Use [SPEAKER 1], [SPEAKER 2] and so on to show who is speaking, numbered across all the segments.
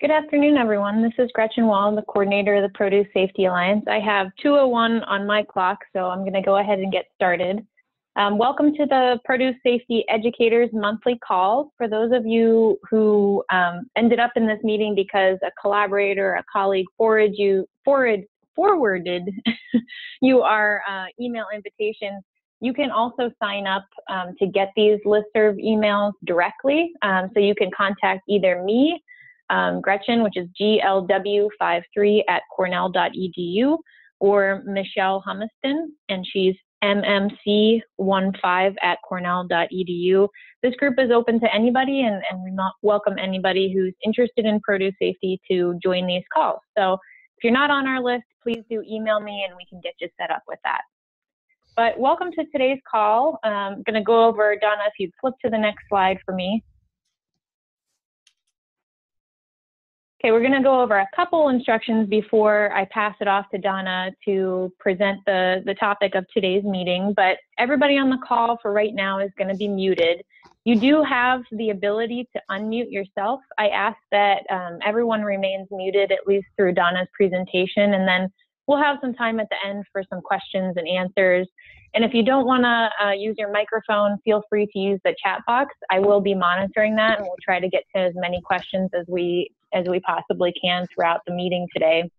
[SPEAKER 1] Good afternoon, everyone. This is Gretchen Wall, the coordinator of the Produce Safety Alliance. I have 2:01 on my clock, so I'm going to go ahead and get started. Welcome to the Produce Safety Educators Monthly Call. For those of you who ended up in this meeting because a collaborator, a colleague forwarded you our email invitation, you can also sign up to get these listserv emails directly. So you can contact either me, Gretchen, which is glw53@cornell.edu, or Michelle Humiston, and she's mmc15@cornell.edu. This group is open to anybody, and we welcome anybody who's interested in produce safety to join these calls. So if you're not on our list, please do email me and we can get you set up with that. But welcome to today's call. I'm going to go over, Donna, if you'd flip to the next slide for me. Okay, we're going to go over a couple instructions before I pass it off to Donna to present the topic of today's meeting, but everybody on the call for right now is going to be muted. You do have the ability to unmute yourself. I ask that everyone remains muted at least through Donna's presentation, and then we'll have some time at the end for some questions and answers. And if you don't want to use your microphone, feel free to use the chat box. I will be monitoring that, and we'll try to get to as many questions as we possibly can throughout the meeting today.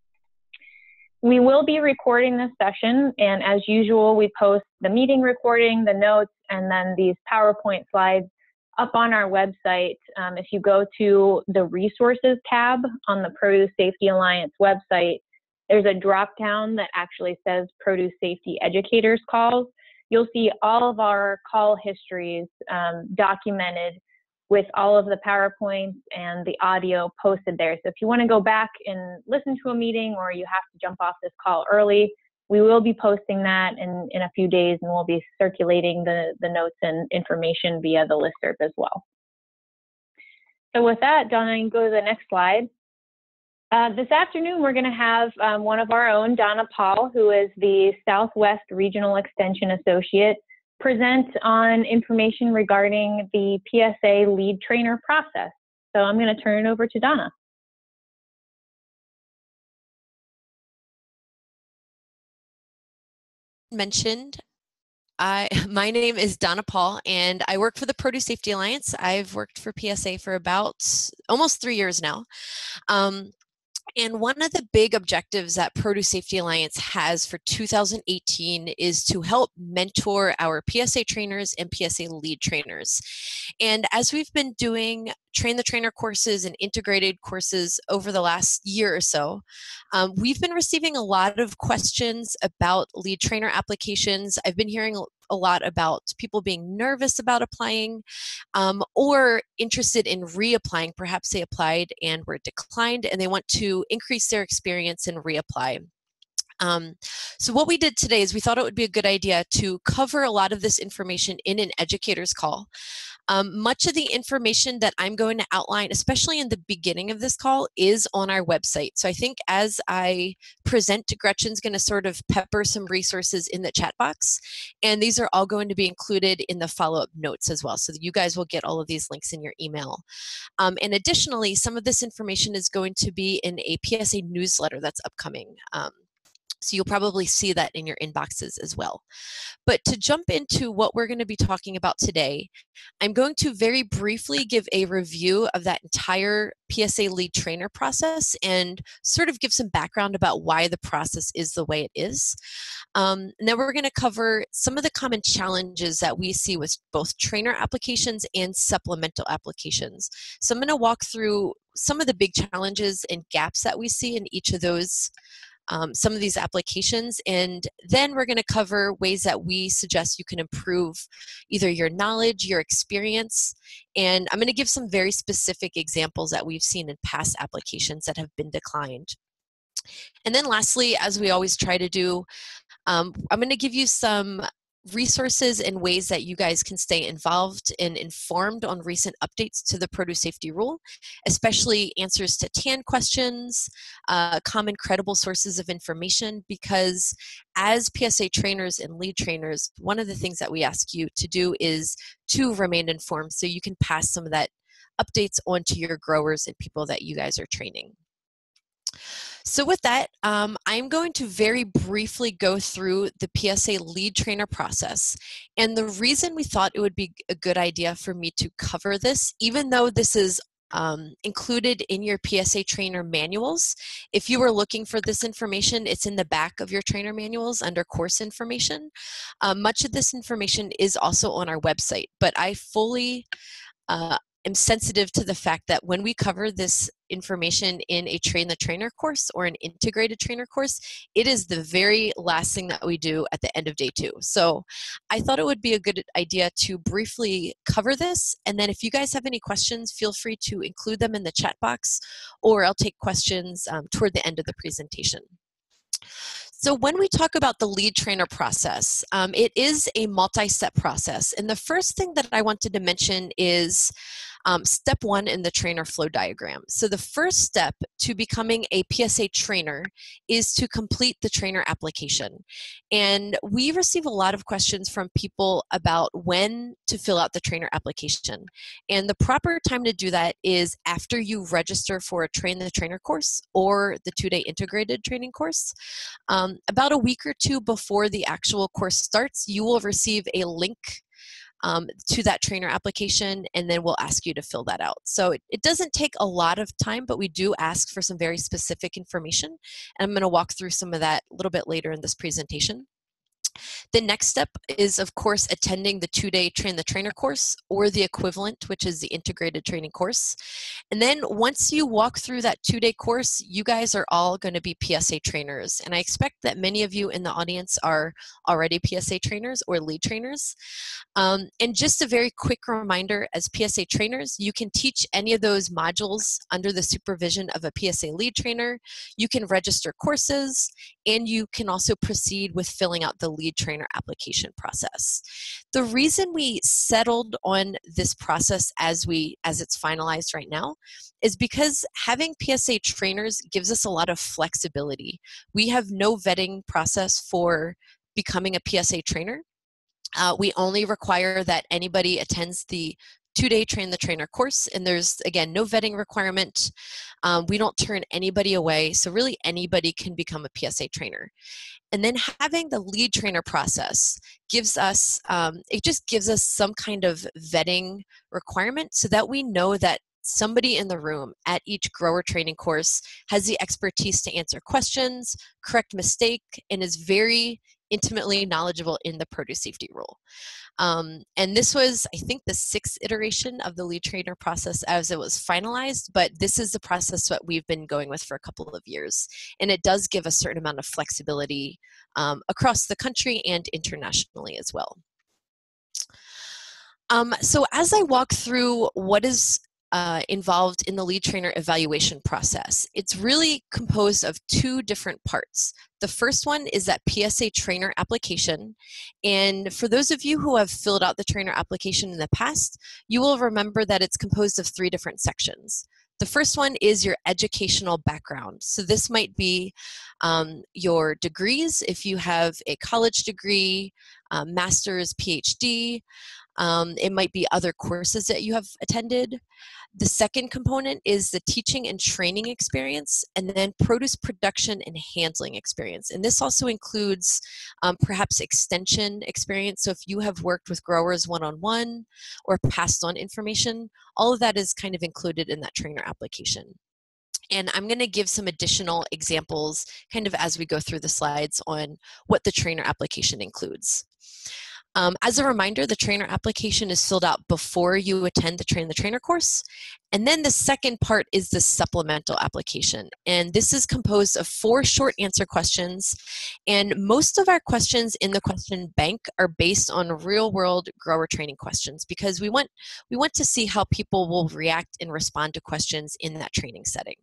[SPEAKER 1] We will be recording this session, and as usual, we post the meeting recording, the notes, and then these PowerPoint slides up on our website. If you go to the Resources tab on the Produce Safety Alliance website, there's a drop-down that actually says Produce Safety Educators Calls. You'll see all of our call histories documented with all of the PowerPoints and the audio posted there. So if you want to go back and listen to a meeting, or you have to jump off this call early, we will be posting that in a few days, and we'll be circulating the notes and information via the listserv as well. So with that, Donna, you can go to the next slide. This afternoon, we're going to have one of our own, Donna Pahl, who is the Southwest Regional Extension Associate, present on information regarding the PSA Lead Trainer process. So I'm going to turn it over to Donna.
[SPEAKER 2] Mentioned, my name is Donna Pahl, and I work for the Produce Safety Alliance. I've worked for PSA for about almost 3 years now. And one of the big objectives that Produce Safety Alliance has for 2018 is to help mentor our PSA trainers and PSA lead trainers. And as we've been doing Train the Trainer courses and integrated courses over the last year or so, we've been receiving a lot of questions about lead trainer applications. I've been hearing a lot about people being nervous about applying or interested in reapplying. Perhaps they applied and were declined, and they want to increase their experience and reapply. So what we did today is we thought it would be a good idea to cover a lot of this information in an educator's call. Much of the information that I'm going to outline, especially in the beginning of this call, is on our website. So I think as I present, Gretchen's going to sort of pepper some resources in the chat box, and these are all going to be included in the follow-up notes as well, so that you guys will get all of these links in your email. And additionally, some of this information is going to be in a PSA newsletter that's upcoming. So you'll probably see that in your inboxes as well. But to jump into what we're going to be talking about today, I'm going to very briefly give a review of that entire PSA Lead Trainer process and sort of give some background about why the process is the way it is. And then we're going to cover some of the common challenges that we see with both trainer applications and supplemental applications. So I'm going to walk through some of the big challenges and gaps that we see in each of those some of these applications, and then we're going to cover ways that we suggest you can improve either your knowledge, your experience, and I'm going to give some very specific examples that we've seen in past applications that have been declined. And then lastly, as we always try to do, I'm going to give you some resources and ways that you guys can stay involved and informed on recent updates to the produce safety rule, especially answers to TAN questions, common credible sources of information, because as PSA trainers and lead trainers, one of the things that we ask you to do is to remain informed so you can pass some of that updates onto your growers and people that you guys are training. So with that, I'm going to very briefly go through the PSA Lead Trainer process. And the reason we thought it would be a good idea for me to cover this, even though this is included in your PSA trainer manuals. If you were looking for this information, it's in the back of your trainer manuals under course information. Much of this information is also on our website, but I fully am sensitive to the fact that when we cover this information in a Train the Trainer course or an integrated trainer course, it is the very last thing that we do at the end of day 2. So I thought it would be a good idea to briefly cover this, and then if you guys have any questions, feel free to include them in the chat box, or I'll take questions toward the end of the presentation. So when we talk about the lead trainer process, it is a multi-step process. And the first thing that I wanted to mention is step 1 in the trainer flow diagram. So the first step to becoming a PSA trainer is to complete the trainer application. And we receive a lot of questions from people about when to fill out the trainer application. And the proper time to do that is after you register for a Train the Trainer course or the 2-day integrated training course. About a week or 2 before the actual course starts, you will receive a link to that trainer application, and then we'll ask you to fill that out. So it doesn't take a lot of time, but we do ask for some very specific information, and I'm going to walk through some of that a little bit later in this presentation. The next step is, of course, attending the 2-day Train the Trainer course or the equivalent, which is the integrated training course. And then once you walk through that 2-day course, you guys are all going to be PSA trainers. And I expect that many of you in the audience are already PSA trainers or lead trainers. And just a very quick reminder, as PSA trainers, you can teach any of those modules under the supervision of a PSA lead trainer. You can register courses, and you can also proceed with filling out the lead trainer application process. The reason we settled on this process as it's finalized right now is because having PSA trainers gives us a lot of flexibility. We have no vetting process for becoming a PSA trainer. We only require that anybody attends the 2-day Train the Trainer course, and there's, again, no vetting requirement. We don't turn anybody away, so really anybody can become a PSA trainer. And then having the lead trainer process gives us, it just gives us some kind of vetting requirement so that we know that somebody in the room at each grower training course has the expertise to answer questions, correct mistake, and is very intimately knowledgeable in the produce safety rule. And this was, I think, the 6th iteration of the lead trainer process as it was finalized, but this is the process that we've been going with for a couple of years. And it does give a certain amount of flexibility across the country and internationally as well. So as I walk through what is involved in the lead trainer evaluation process, it's really composed of 2 different parts. The first one is that PSA trainer application. And for those of you who have filled out the trainer application in the past, you will remember that it's composed of 3 different sections. The first one is your educational background. So this might be your degrees, if you have a college degree, master's, PhD. It might be other courses that you have attended. The second component is the teaching and training experience, and then produce production and handling experience. And this also includes perhaps extension experience. So if you have worked with growers one-on-one or passed on information, all of that is kind of included in that trainer application. And I'm going to give some additional examples kind of as we go through the slides on what the trainer application includes. As a reminder, the trainer application is filled out before you attend the Train the Trainer course. And then the second part is the supplemental application. And this is composed of 4 short answer questions. And most of our questions in the question bank are based on real-world grower training questions because we want to see how people will react and respond to questions in that training setting.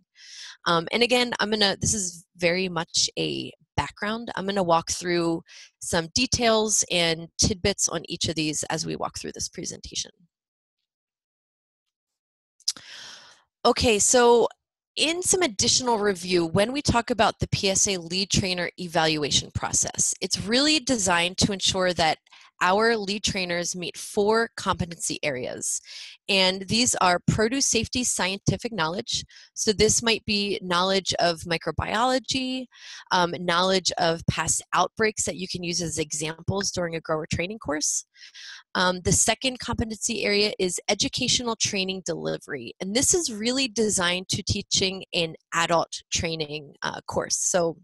[SPEAKER 2] And again, this is very much a background. I'm going to walk through some details and tidbits on each of these as we walk through this presentation. Okay, so in some additional review, when we talk about the PSA Lead Trainer evaluation process, it's really designed to ensure that our lead trainers meet 4 competency areas. And these are produce safety scientific knowledge. So this might be knowledge of microbiology, knowledge of past outbreaks that you can use as examples during a grower training course. The second competency area is educational training delivery. And this is really designed to teaching an adult training course. So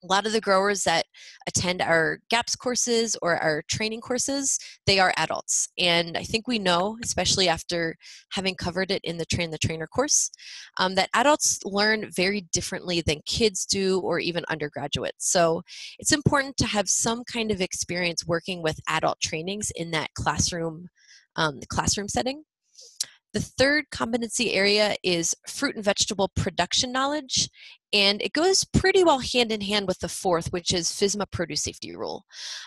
[SPEAKER 2] a lot of the growers that attend our GAPS courses or our training courses, they are adults. And I think we know, especially after having covered it in the Train the Trainer course, that adults learn very differently than kids do or even undergraduates. So it's important to have some kind of experience working with adult trainings in that classroom setting. The third competency area is fruit and vegetable production knowledge, and it goes pretty well hand in hand with the fourth, which is FSMA produce safety rule.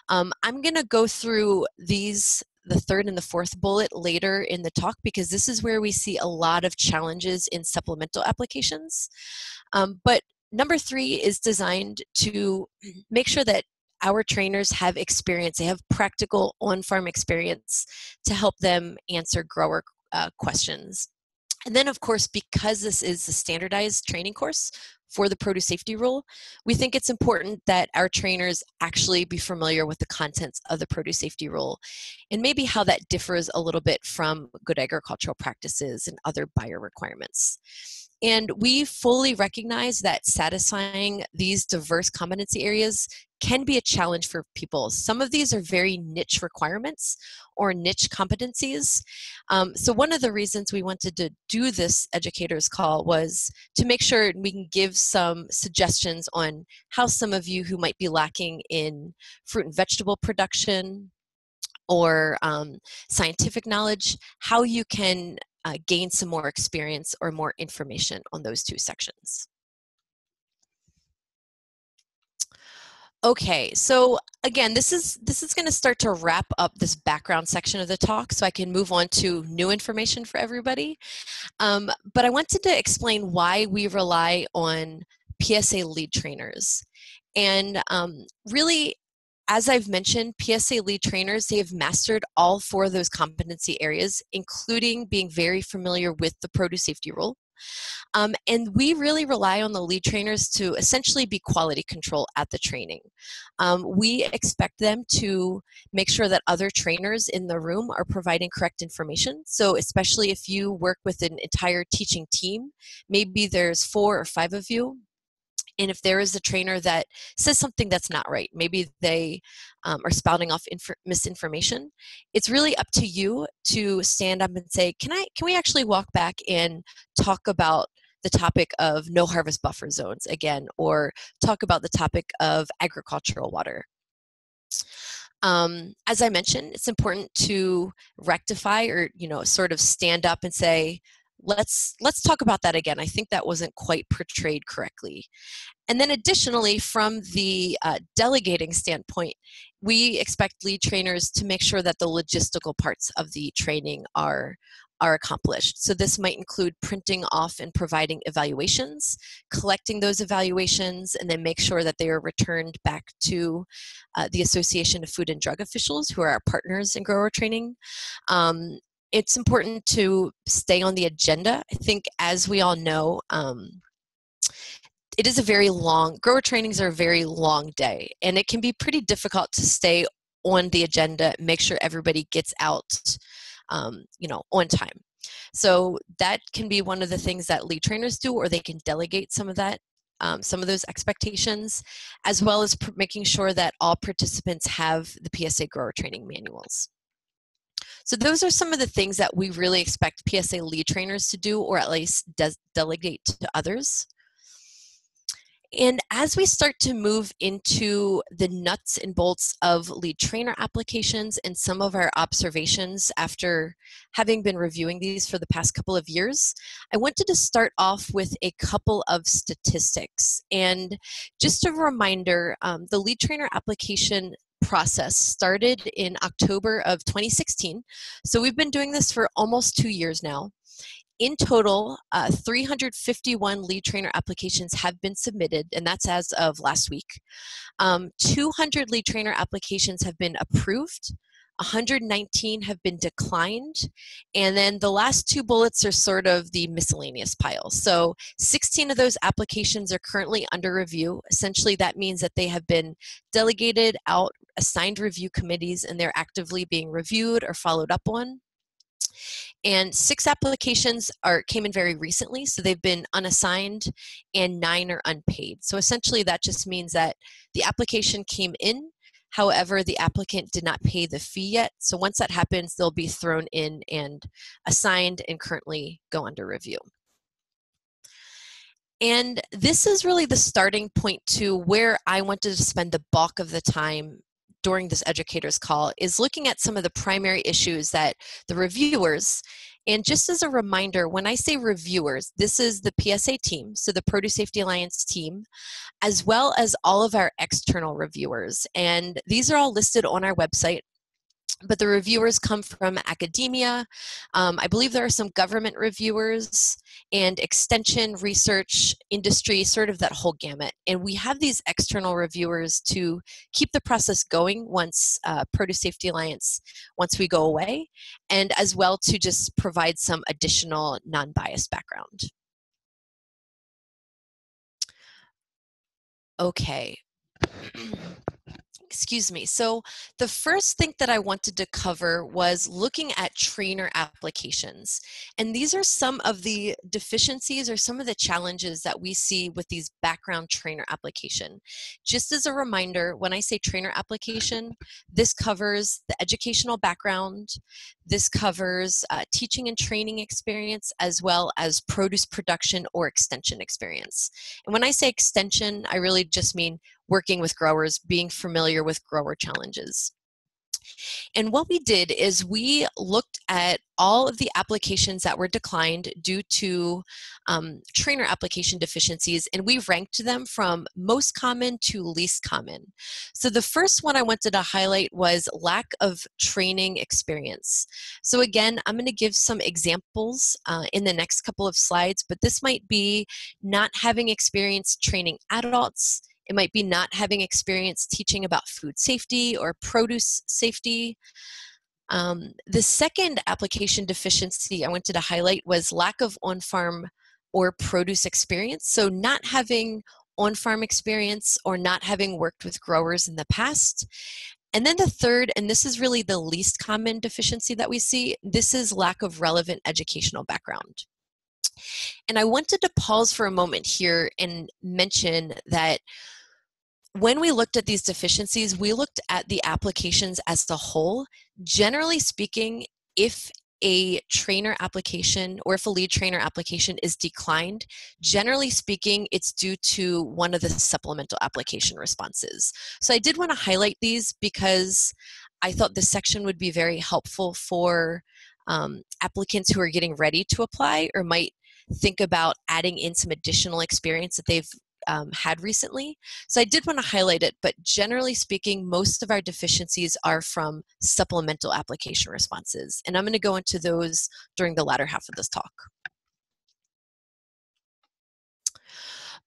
[SPEAKER 2] I'm going to go through these, the third and the fourth bullet, later in the talk, because this is where we see a lot of challenges in supplemental applications. But number 3 is designed to make sure that our trainers have experience, they have practical on-farm experience to help them answer grower questions. And then, of course, because this is a standardized training course for the produce safety rule, we think it's important that our trainers actually be familiar with the contents of the produce safety rule and maybe how that differs a little bit from good agricultural practices and other buyer requirements. And we fully recognize that satisfying these diverse competency areas can be a challenge for people. Some of these are very niche requirements or niche competencies. So one of the reasons we wanted to do this educators call was to make sure we can give some suggestions on how some of you who might be lacking in fruit and vegetable production or scientific knowledge, how you can gain some more experience or more information on those 2 sections. Okay, so again, this is going to start to wrap up this background section of the talk, so I can move on to new information for everybody. But I wanted to explain why we rely on PSA Lead Trainers. And really, as I've mentioned, PSA Lead Trainers, they have mastered all 4 of those competency areas, including being very familiar with the produce safety rule. And we really rely on the lead trainers to essentially be quality control at the training. We expect them to make sure that other trainers in the room are providing correct information. So especially if you work with an entire teaching team, maybe there's 4 or 5 of you, and if there is a trainer that says something that's not right, maybe they are spouting off misinformation, it's really up to you to stand up and say, can we actually walk back and talk about the topic of no harvest buffer zones again, or talk about the topic of agricultural water. As I mentioned, it's important to rectify or, sort of stand up and say, let's talk about that again. I think that wasn't quite portrayed correctly. And then additionally, from the delegating standpoint, we expect lead trainers to make sure that the logistical parts of the training are accomplished. So this might include printing off and providing evaluations, collecting those evaluations, and then make sure that they are returned back to the Association of Food and Drug Officials, who are our partners in grower training. It's important to stay on the agenda. I think, as we all know, it is a very long, grower trainings are a very long day, and it can be pretty difficult to stay on the agenda, make sure everybody gets out, on time. So that can be one of the things that lead trainers do, or they can delegate some of that, some of those expectations, as well as making sure that all participants have the PSA grower training manuals. So those are some of the things that we really expect PSA lead trainers to do, or at least delegate to others. And as we start to move into the nuts and bolts of lead trainer applications and some of our observations after having been reviewing these for the past couple of years, I wanted to start off with a couple of statistics. And just a reminder, the lead trainer application process started in October of 2016. So we've been doing this for almost 2 years now. In total, 351 lead trainer applications have been submitted, and that's as of last week. 200 lead trainer applications have been approved. 119 have been declined, and then the last two bullets are sort of the miscellaneous pile. So 16 of those applications are currently under review. Essentially, that means that they have been delegated out, assigned review committees, and they're actively being reviewed or followed up on. And 6 applications came in very recently, so they've been unassigned, and 9 are unpaid. So essentially that just means that the application came in, however, the applicant did not pay the fee yet. So once that happens, they'll be thrown in and assigned and currently go under review. And this is really the starting point to where I wanted to spend the bulk of the time during this educator's call, is looking at some of the primary issues that the reviewers, and just as a reminder, when I say reviewers, this is the PSA team, so the Produce Safety Alliance team, as well as all of our external reviewers. And these are all listed on our website. But the reviewers come from academia. I believe there are some government reviewers and extension, research, industry, sort of that whole gamut. And we have these external reviewers to keep the process going once Produce Safety Alliance, once we go away, and as well to just provide some additional non-biased background. Okay. Excuse me. So the first thing that I wanted to cover was looking at trainer applications. And these are some of the deficiencies or some of the challenges that we see with these background trainer application. Just as a reminder, when I say trainer application, this covers the educational background, this covers teaching and training experience, as well as produce production or extension experience. And when I say extension, I really just mean working with growers, being familiar with grower challenges. And what we did is we looked at all of the applications that were declined due to trainer application deficiencies, and we ranked them from most common to least common. So the first one I wanted to highlight was lack of training experience. So again, I'm going to give some examples in the next couple of slides, but this might be not having experience training adults. It might be not having experience teaching about food safety or produce safety. The second application deficiency I wanted to highlight was lack of on-farm or produce experience. So not having on-farm experience or not having worked with growers in the past. And then the third, and this is really the least common deficiency that we see, this is lack of relevant educational background. And I wanted to pause for a moment here and mention that when we looked at these deficiencies, we looked at the applications as a whole. Generally speaking, if a trainer application or if a lead trainer application is declined, generally speaking, it's due to one of the supplemental application responses. So I did want to highlight these because I thought this section would be very helpful for applicants who are getting ready to apply or might think about adding in some additional experience that they've had recently. So I did want to highlight it, but generally speaking, most of our deficiencies are from supplemental application responses. And I'm going to go into those during the latter half of this talk.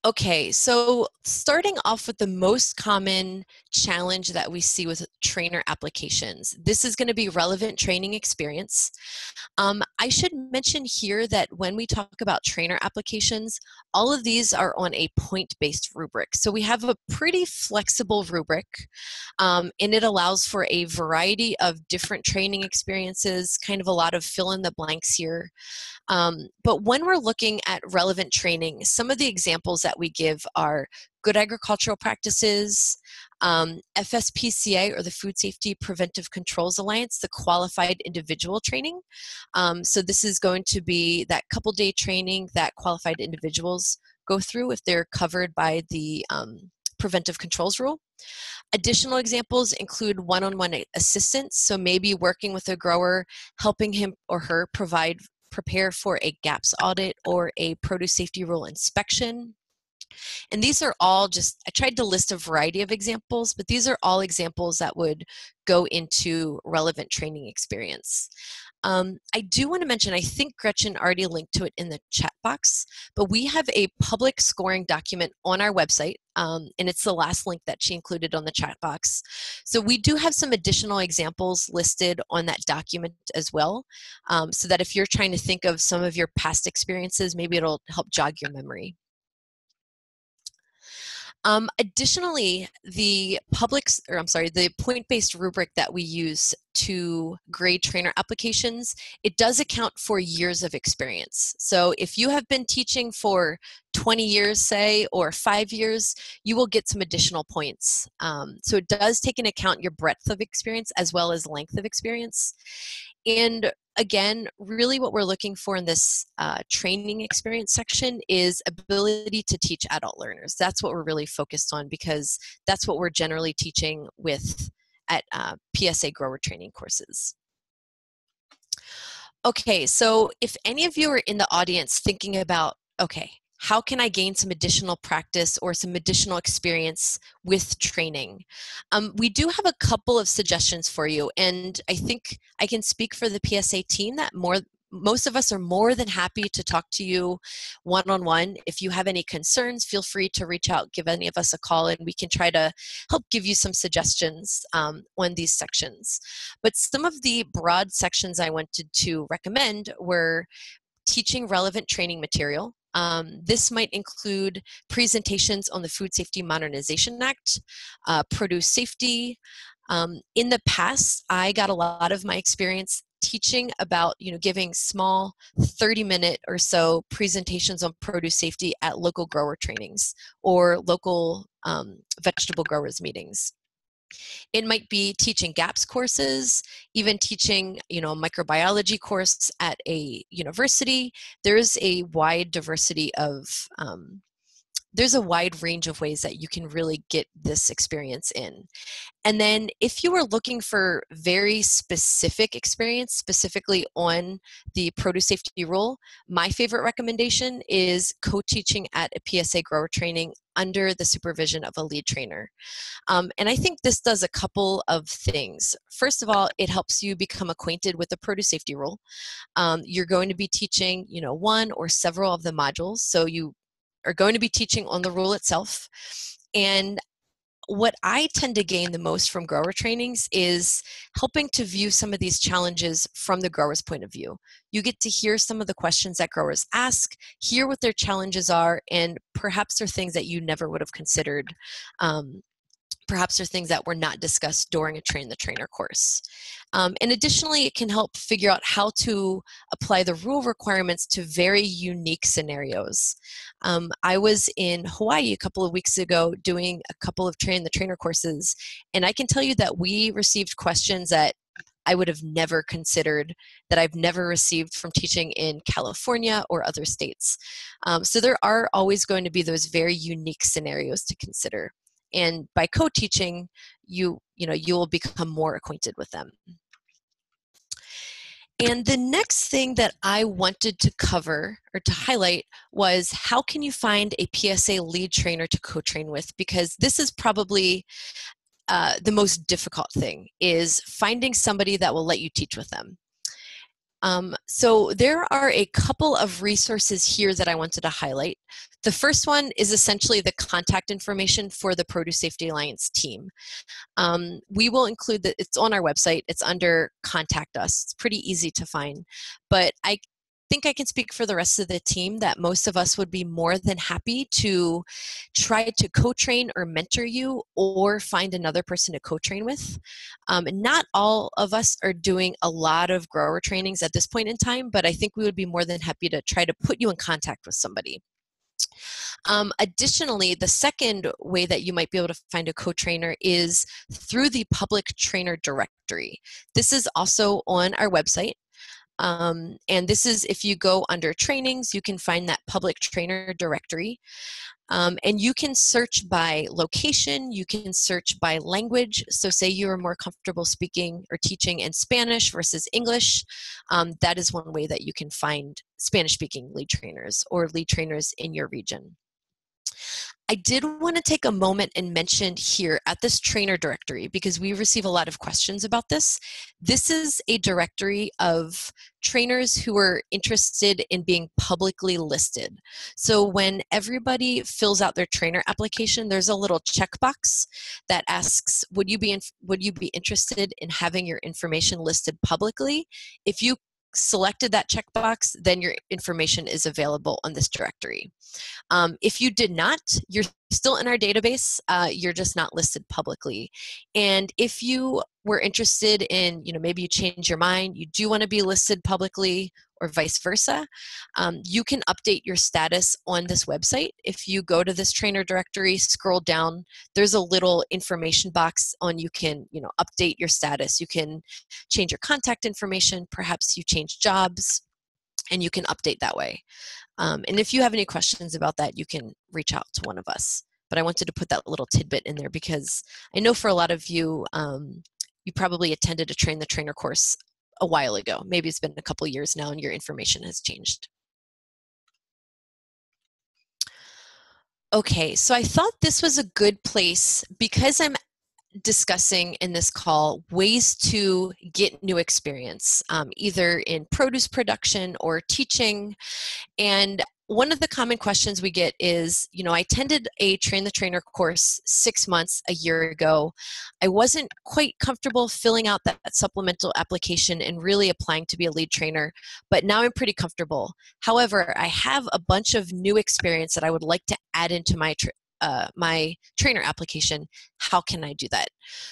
[SPEAKER 2] Okay, so starting off with the most common challenge that we see with trainer applications. This is going to be relevant training experience. I should mention here that when we talk about trainer applications, all of these are on a point-based rubric. So we have a pretty flexible rubric, and it allows for a variety of different training experiences, kind of a lot of fill in the blanks here. But when we're looking at relevant training, some of the examples that we give are good agricultural practices, FSPCA, or the Food Safety Preventive Controls Alliance, the qualified individual training. So this is going to be that couple-day training that qualified individuals go through if they're covered by the preventive controls rule. Additional examples include one-on-one assistance, so maybe working with a grower, helping him or her prepare for a GAPS audit or a produce safety rule inspection. And these are all just, I tried to list a variety of examples, but these are all examples that would go into relevant training experience. I do want to mention, I think Gretchen already linked to it in the chat box, but we have a public scoring document on our website, and it's the last link that she included on the chat box. So we do have some additional examples listed on that document as well, so that if you're trying to think of some of your past experiences, maybe it'll help jog your memory. Additionally, the point-based rubric that we use to grade trainer applications, it does account for years of experience. So if you have been teaching for 20 years, say, or 5 years, you will get some additional points. So it does take into account your breadth of experience as well as length of experience. And again, really what we're looking for in this training experience section is ability to teach adult learners. That's what we're really focused on, because that's what we're generally teaching with at PSA grower training courses. Okay, so if any of you are in the audience thinking about, okay, how can I gain some additional practice or some additional experience with training? We do have a couple of suggestions for you, and I think I can speak for the PSA team that most of us are more than happy to talk to you one-on-one. If you have any concerns, feel free to reach out, give any of us a call, and we can try to help give you some suggestions on these sections. But some of the broad sections I wanted to recommend were teaching relevant training material. This might include presentations on the Food Safety Modernization Act, produce safety. In the past, I got a lot of my experience teaching about, giving small 30-minute or so presentations on produce safety at local grower trainings or local vegetable growers meetings. It might be teaching GAPS courses, even teaching, a microbiology course at a university. There's a wide diversity of, there's a wide range of ways that you can really get this experience in. And then if you are looking for very specific experience, specifically on the produce safety rule, my favorite recommendation is co-teaching at a PSA grower training under the supervision of a lead trainer. And I think this does a couple of things. First of all, it helps you become acquainted with the produce safety rule. You're going to be teaching, one or several of the modules, so you are going to be teaching on the rule itself. And what I tend to gain the most from grower trainings is helping to view some of these challenges from the grower's point of view. You get to hear some of the questions that growers ask, hear what their challenges are, and perhaps they're things that you never would have considered. Perhaps they're things that were not discussed during a Train the Trainer course. And additionally, it can help figure out how to apply the rule requirements to very unique scenarios. I was in Hawaii a couple of weeks ago doing a couple of Train the Trainer courses, and I can tell you that we received questions that I would have never considered, that I've never received from teaching in California or other states. So there are always going to be those very unique scenarios to consider. And by co-teaching, you will become more acquainted with them. And the next thing that I wanted to cover or to highlight was, how can you find a PSA lead trainer to co-train with? Because this is probably the most difficult thing, is finding somebody that will let you teach with them. So there are a couple of resources here that I wanted to highlight. The first one is essentially the contact information for the Produce Safety Alliance team. We will include it's on our website. It's under Contact Us. It's pretty easy to find. But I think I can speak for the rest of the team that most of us would be more than happy to try to co-train or mentor you, or find another person to co-train with. Not all of us are doing a lot of grower trainings at this point in time, but I think we would be more than happy to try to put you in contact with somebody. Additionally, the second way that you might be able to find a co-trainer is through the public trainer directory. This is also on our website. And this is, if you go under trainings, you can find that public trainer directory. And you can search by location, you can search by language. So say you are more comfortable speaking or teaching in Spanish versus English, that is one way that you can find Spanish-speaking lead trainers or lead trainers in your region. I did want to take a moment and mention here at this trainer directory, because we receive a lot of questions about this. This is a directory of trainers who are interested in being publicly listed. So when everybody fills out their trainer application, there's a little checkbox that asks, would you be interested in having your information listed publicly? If you selected that checkbox, then your information is available on this directory. If you did not, you're still in our database, you're just not listed publicly. And if you were interested in, maybe you change your mind, you do want to be listed publicly, or vice versa, you can update your status on this website. If you go to this trainer directory, scroll down, there's a little information box on you can, update your status. You can change your contact information, perhaps you change jobs, and you can update that way. And if you have any questions about that, you can reach out to one of us. But I wanted to put that little tidbit in there because I know for a lot of you, you probably attended a Train the Trainer course a while ago. Maybe it's been a couple years now and your information has changed. Okay, so I thought this was a good place because I'm discussing in this call ways to get new experience, either in produce production or teaching. And one of the common questions we get is, I attended a Train the Trainer course 6 months, a year ago. I wasn't quite comfortable filling out that supplemental application and really applying to be a lead trainer, but now I'm pretty comfortable. However, I have a bunch of new experience that I would like to add into my my trainer application. How can I do that?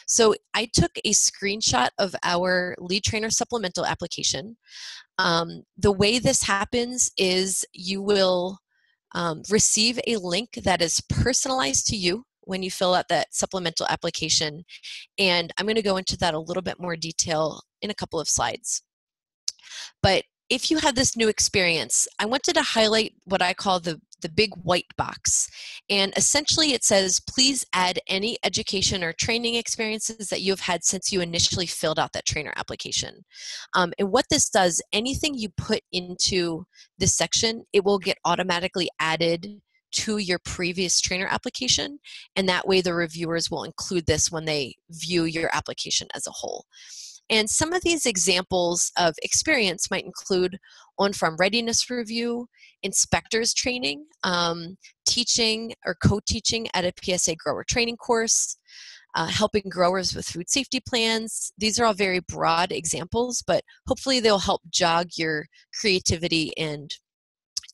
[SPEAKER 2] So I took a screenshot of our lead trainer supplemental application. The way this happens is you will receive a link that is personalized to you when you fill out that supplemental application. And I'm going to go into that a little bit more detail in a couple of slides. But if you have this new experience, I wanted to highlight what I call the big white box. And essentially it says, please add any education or training experiences that you've had since you initially filled out that trainer application. And what this does, anything you put into this section, it will get automatically added to your previous trainer application. And that way the reviewers will include this when they view your application as a whole. And some of these examples of experience might include on-farm readiness review, inspectors training, teaching or co-teaching at a PSA grower training course, helping growers with food safety plans. These are all very broad examples, but hopefully they'll help jog your creativity and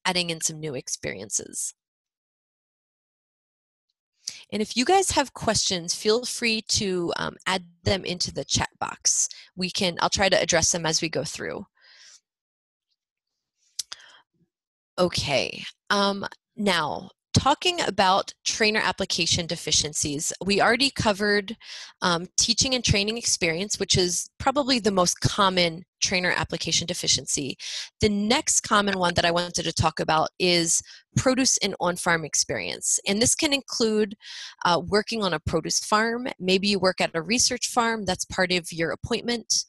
[SPEAKER 2] adding in some new experiences. And if you guys have questions, feel free to add them into the chat box. I'll try to address them as we go through. Okay, now talking about trainer application deficiencies, we already covered teaching and training experience, which is probably the most common trainer application deficiency. The next common one that I wanted to talk about is produce and on-farm experience. And this can include working on a produce farm. Maybe you work at a research farm, that's part of your appointment.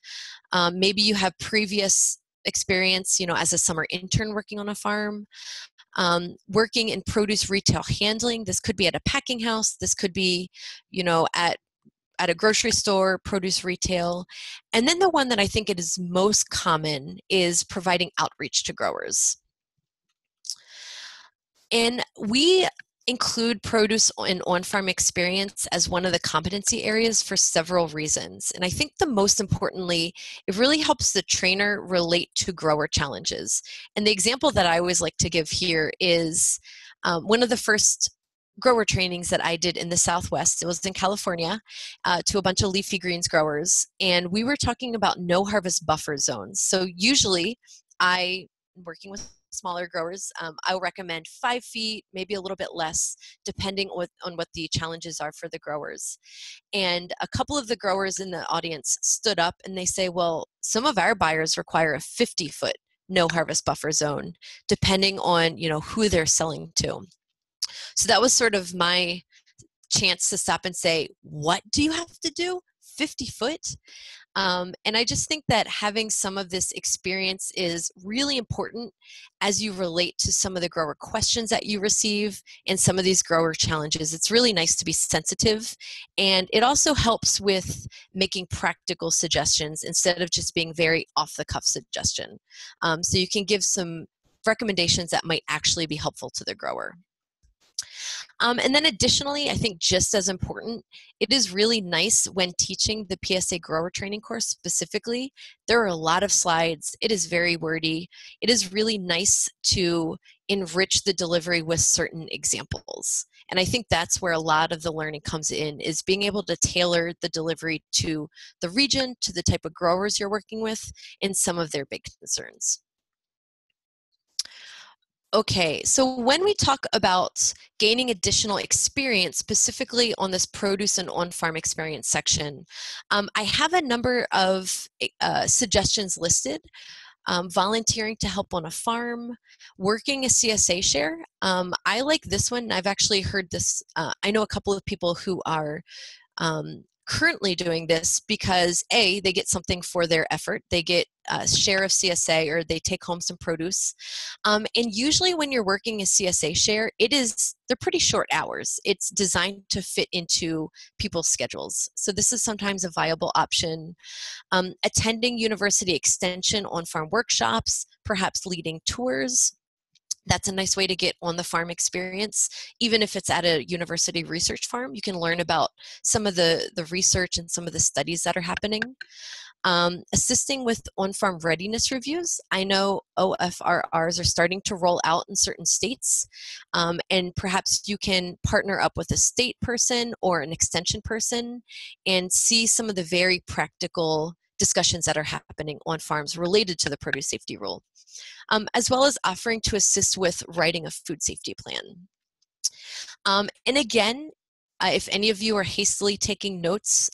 [SPEAKER 2] Maybe you have previous experience, as a summer intern working on a farm. Working in produce retail handling. This could be at a packing house. This could be, at a grocery store, produce retail. And then the one that I think it is most common is providing outreach to growers. And we include produce and on-farm experience as one of the competency areas for several reasons. And I think the most importantly, it really helps the trainer relate to grower challenges. And the example that I always like to give here is one of the first grower trainings that I did in the Southwest. It was in California to a bunch of leafy greens growers. And we were talking about no harvest buffer zones. So usually working with smaller growers, I'll recommend 5 feet, maybe a little bit less, depending on what the challenges are for the growers. And a couple of the growers in the audience stood up and they say, well, some of our buyers require a 50-foot no harvest buffer zone, depending on who they're selling to. So that was sort of my chance to stop and say, what do you have to do? 50 foot? And I just think that having some of this experience is really important as you relate to some of the grower questions that you receive and some of these grower challenges. It's really nice to be sensitive, and it also helps with making practical suggestions instead of just being very off-the-cuff suggestion. So you can give some recommendations that might actually be helpful to the grower. And then additionally, I think just as important, it is really nice when teaching the PSA grower training course specifically. There are a lot of slides. It is very wordy. It is really nice to enrich the delivery with certain examples. And I think that's where a lot of the learning comes in, is being able to tailor the delivery to the region, to the type of growers you're working with, and some of their big concerns. Okay, so when we talk about gaining additional experience, specifically on this produce and on-farm experience section, I have a number of suggestions listed. Volunteering to help on a farm, working a CSA share. I like this one. I've actually heard this. I know a couple of people who are currently doing this because A, they get something for their effort. They get a share of CSA, or they take home some produce. And usually when you're working a CSA share, they're pretty short hours. It's designed to fit into people's schedules. So this is sometimes a viable option. Attending university extension on-farm workshops, perhaps leading tours. That's a nice way to get on the farm experience. Even if it's at a university research farm, you can learn about some of the research and some of the studies that are happening. Assisting with on-farm readiness reviews. I know OFRRs are starting to roll out in certain states, and perhaps you can partner up with a state person or an extension person and see some of the very practical discussions that are happening on farms related to the produce safety rule, as well as offering to assist with writing a food safety plan. And again, if any of you are hastily taking notes,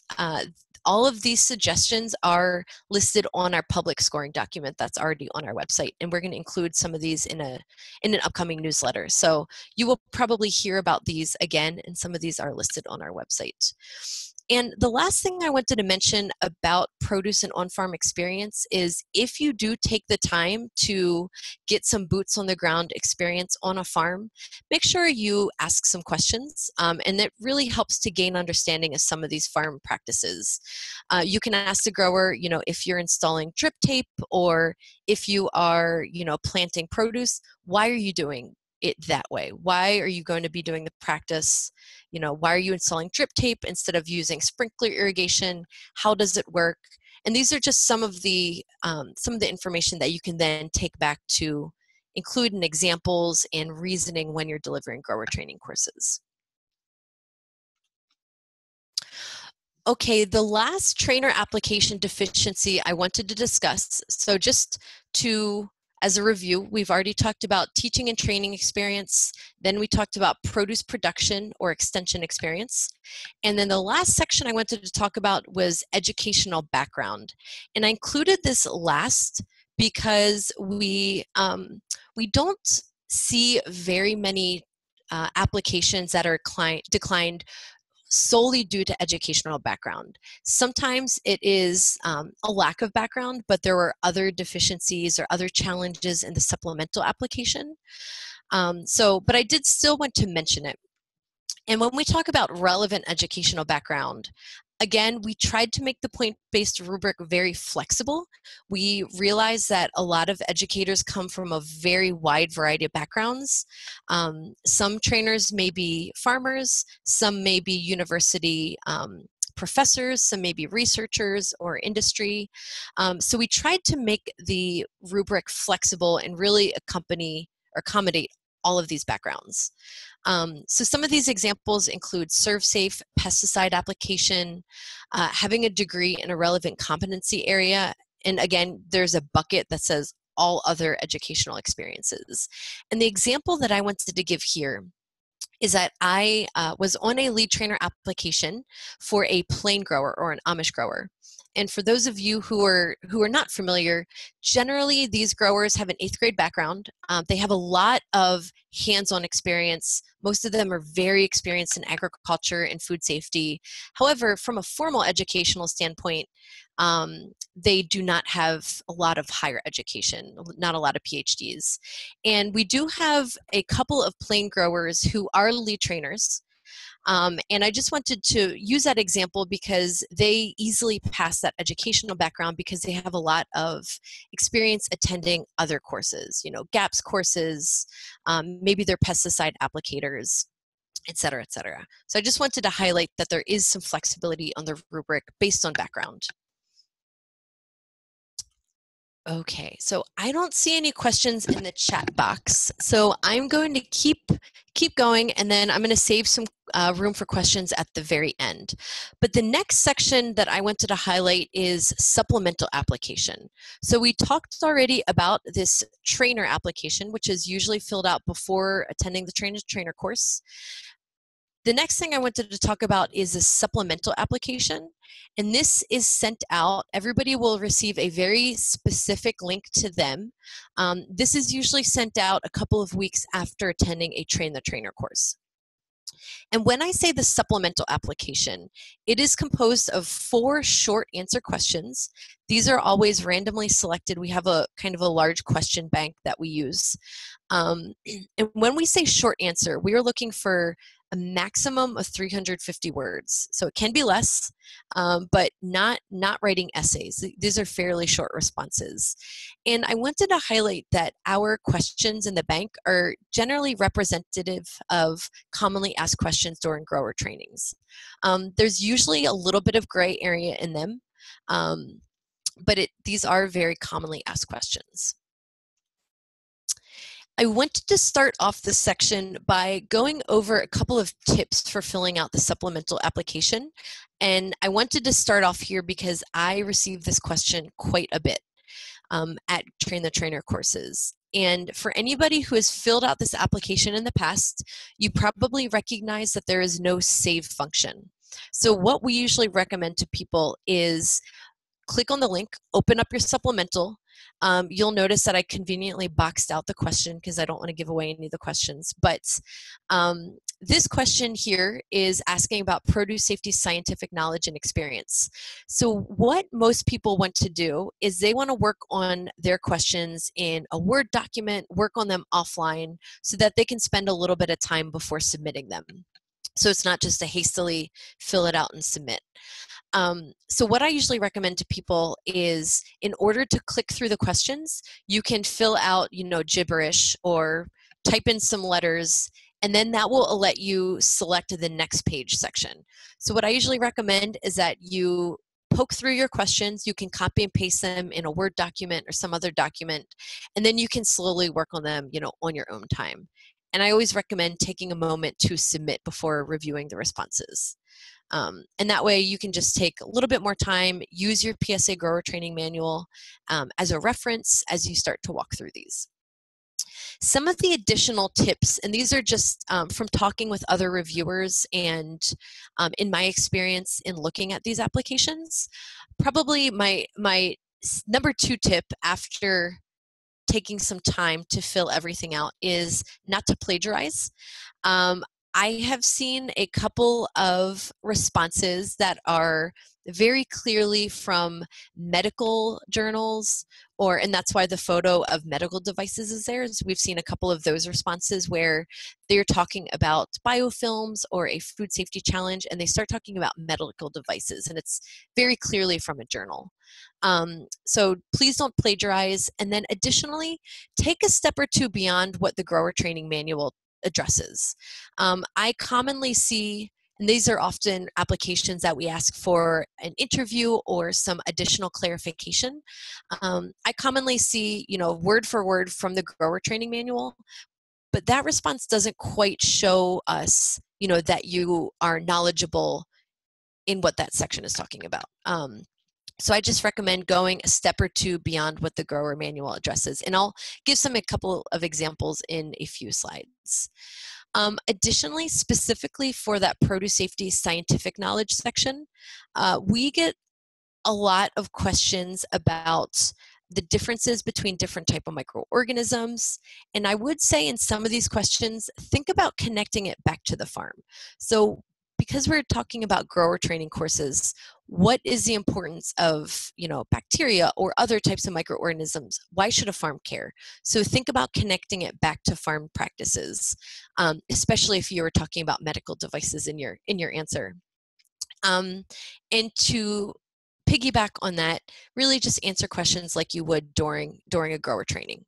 [SPEAKER 2] all of these suggestions are listed on our public scoring document that's already on our website, and we're going to include some of these in an upcoming newsletter. So you will probably hear about these again, and some of these are listed on our website. And the last thing I wanted to mention about produce and on-farm experience is, if you do take the time to get some boots on the ground experience on a farm, make sure you ask some questions, and it really helps to gain understanding of some of these farm practices. You can ask the grower, if you're installing drip tape, or if you are, planting produce, why are you doing it that way? Why are you going to be doing the practice? Why are you installing drip tape instead of using sprinkler irrigation? How does it work? And these are just some of the information that you can then take back to include in examples and reasoning when you're delivering grower training courses. Okay, the last trainer application deficiency I wanted to discuss. So just as a review, we've already talked about teaching and training experience. Then we talked about produce production or extension experience. And then the last section I wanted to talk about was educational background. And I included this last because we don't see very many applications that are declined solely due to educational background. Sometimes it is a lack of background, but there were other deficiencies or other challenges in the supplemental application. But I did still want to mention it. And when we talk about relevant educational background, again, we tried to make the point-based rubric very flexible. We realized that a lot of educators come from a very wide variety of backgrounds. Some trainers may be farmers, some may be university professors, some may be researchers or industry. So we tried to make the rubric flexible and really accommodate all of these backgrounds. So some of these examples include ServSafe, pesticide application, having a degree in a relevant competency area, and again, there's a bucket that says all other educational experiences. And the example that I wanted to give here is that I was on a lead trainer application for a plain grower or an Amish grower. And for those of you who are not familiar, generally these growers have an 8th grade background. They have a lot of hands-on experience, Most of them are very experienced in agriculture and food safety. However, from a formal educational standpoint, they do not have a lot of higher education, not a lot of PhDs. And we do have a couple of plain growers who are lead trainers. And I just wanted to use that example because they easily pass that educational background because they have a lot of experience attending other courses, GAPS courses, maybe they're pesticide applicators, et cetera, et cetera. So I just wanted to highlight that there is some flexibility on the rubric based on background. Okay, so I don't see any questions in the chat box, so I'm going to keep going, and then I'm going to save some room for questions at the very end. But the next section that I wanted to highlight is supplemental application. So we talked already about this trainer application, which is usually filled out before attending the trainer course. The next thing I wanted to talk about is a supplemental application, and this is sent out. Everybody will receive a very specific link to them. This is usually sent out a couple of weeks after attending a Train the Trainer course. And when I say the supplemental application, it is composed of 4 short answer questions. These are always randomly selected. We have a kind of a large question bank that we use. And when we say short answer, we are looking for a maximum of 350 words. So it can be less, but not writing essays. These are fairly short responses. And I wanted to highlight that our questions in the bank are generally representative of commonly asked questions during grower trainings. There's usually a little bit of gray area in them, but these are very commonly asked questions. I wanted to start off this section by going over a couple of tips for filling out the supplemental application. And I wanted to start off here because I received this question quite a bit at Train the Trainer courses. And for anybody who has filled out this application in the past, you probably recognize that there is no save function. So what we usually recommend to people is click on the link, open up your supplemental. You'll notice that I conveniently boxed out the question because I don't want to give away any of the questions. But this question here is asking about produce safety scientific knowledge and experience. So what most people want to do is they want to work on their questions in a Word document, work on them offline so that they can spend a little bit of time before submitting them. So it's not just a hastily fill it out and submit. So what I usually recommend to people is in order to click through the questions, you can fill out, gibberish or type in some letters, and then that will let you select the next page section. So what I usually recommend is that you poke through your questions, you can copy and paste them in a Word document or some other document, and then you can slowly work on them, on your own time. And I always recommend taking a moment to submit before reviewing the responses. And that way you can just take a little bit more time, use your PSA grower training manual as a reference as you start to walk through these. Some of the additional tips, and these are just from talking with other reviewers and in my experience in looking at these applications, probably my number 2 tip after taking some time to fill everything out is not to plagiarize. I have seen a couple of responses that are very clearly from medical journals, and that's why the photo of medical devices is there. We've seen a couple of those responses where they're talking about biofilms or a food safety challenge, and they start talking about medical devices, and it's very clearly from a journal. So please don't plagiarize, and then additionally, take a step or two beyond what the grower training manual addresses. I commonly see, and these are often applications that we ask for an interview or some additional clarification. I commonly see, word for word from the grower training manual, but that response doesn't quite show us, that you are knowledgeable in what that section is talking about. So I just recommend going a step or two beyond what the grower manual addresses. And I'll give a couple of examples in a few slides. Additionally, specifically for that produce safety scientific knowledge section, we get a lot of questions about the differences between different type of microorganisms. And I would say in some of these questions, think about connecting it back to the farm. So because we're talking about grower training courses, what is the importance of, bacteria or other types of microorganisms? Why should a farm care? So think about connecting it back to farm practices, especially if you were talking about medical devices in your answer. And to piggyback on that, really just answer questions like you would during a grower training.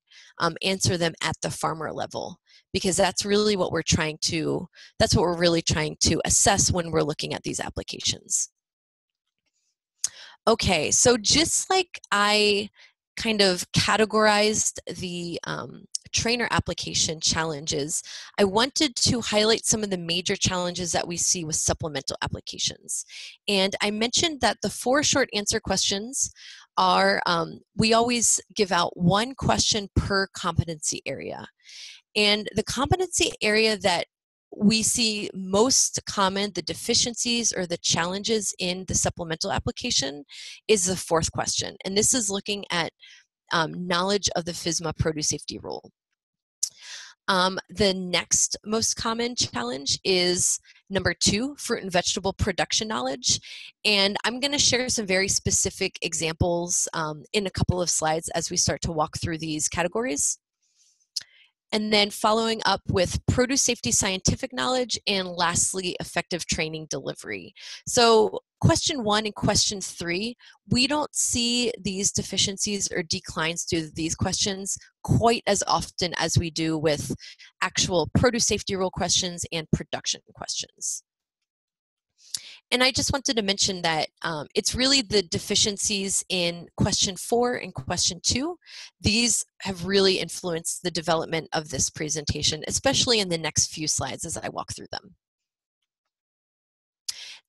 [SPEAKER 2] Answer them at the farmer level, because that's really what we're really trying to assess when we're looking at these applications. Okay, so just like I kind of categorized the trainer application challenges, I wanted to highlight some of the major challenges that we see with supplemental applications. And I mentioned that the 4 short answer questions are, we always give out 1 question per competency area. And the competency area that we see most common, the deficiencies or the challenges in the supplemental application, is the 4th question. And this is looking at knowledge of the FSMA produce safety rule. The next most common challenge is number 2, fruit and vegetable production knowledge. And I'm going to share some very specific examples in a couple of slides as we start to walk through these categories. And then following up with produce safety scientific knowledge, and lastly, effective training delivery. So question 1 and question 3, we don't see these deficiencies or declines due to these questions quite as often as we do with actual produce safety rule questions and production questions. And I just wanted to mention that it's really the deficiencies in question 4 and question 2. These have really influenced the development of this presentation, especially in the next few slides as I walk through them.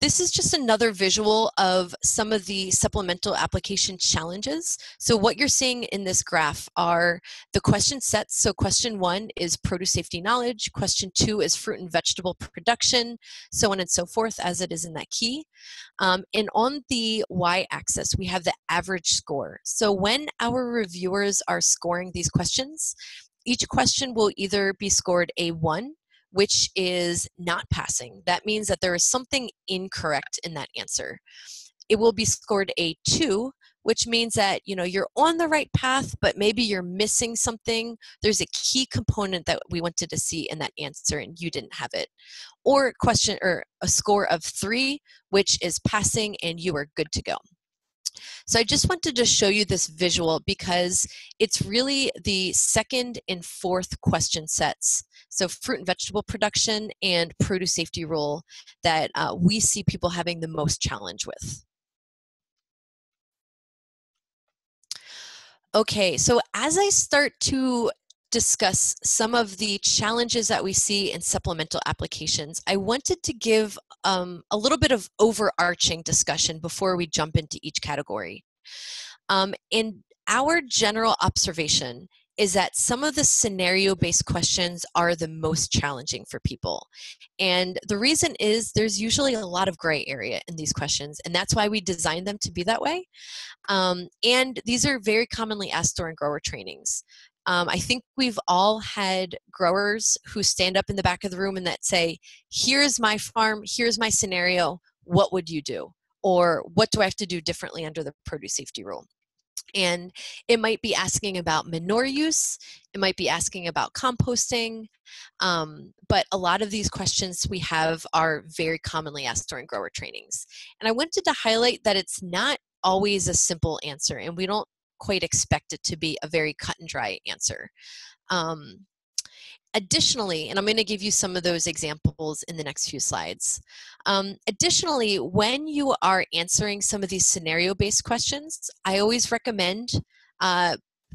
[SPEAKER 2] This is just another visual of some of the supplemental application challenges. So what you're seeing in this graph are the question sets. So question 1 is produce safety knowledge, question 2 is fruit and vegetable production, so on and so forth, as it is in that key. And on the y-axis, we have the average score. So when our reviewers are scoring these questions, each question will either be scored a 1, which is not passing. That means that there is something incorrect in that answer. It will be scored a 2, which means that you're on the right path, but maybe you're missing something. There's a key component that we wanted to see in that answer and you didn't have it. Or a score of 3, which is passing and you are good to go. So I just wanted to show you this visual because it's really the 2nd and 4th question sets, so fruit and vegetable production and produce safety rule, that we see people having the most challenge with. Okay, so as I start to discuss some of the challenges that we see in supplemental applications, I wanted to give a little bit of overarching discussion before we jump into each category. And our general observation is that some of the scenario-based questions are the most challenging for people. And the reason is there's usually a lot of gray area in these questions, and that's why we designed them to be that way. And these are very commonly asked during grower trainings. I think we've all had growers who stand up in the back of the room and that say, here's my farm, here's my scenario, what would you do? Or what do I have to do differently under the produce safety rule? And it might be asking about manure use, it might be asking about composting, but a lot of these questions we have are very commonly asked during grower trainings. And I wanted to highlight that it's not always a simple answer, and we don't quite expect it to be a very cut and dry answer. Additionally, and I'm going to give you some of those examples in the next few slides. Additionally, when you are answering some of these scenario-based questions, I always recommend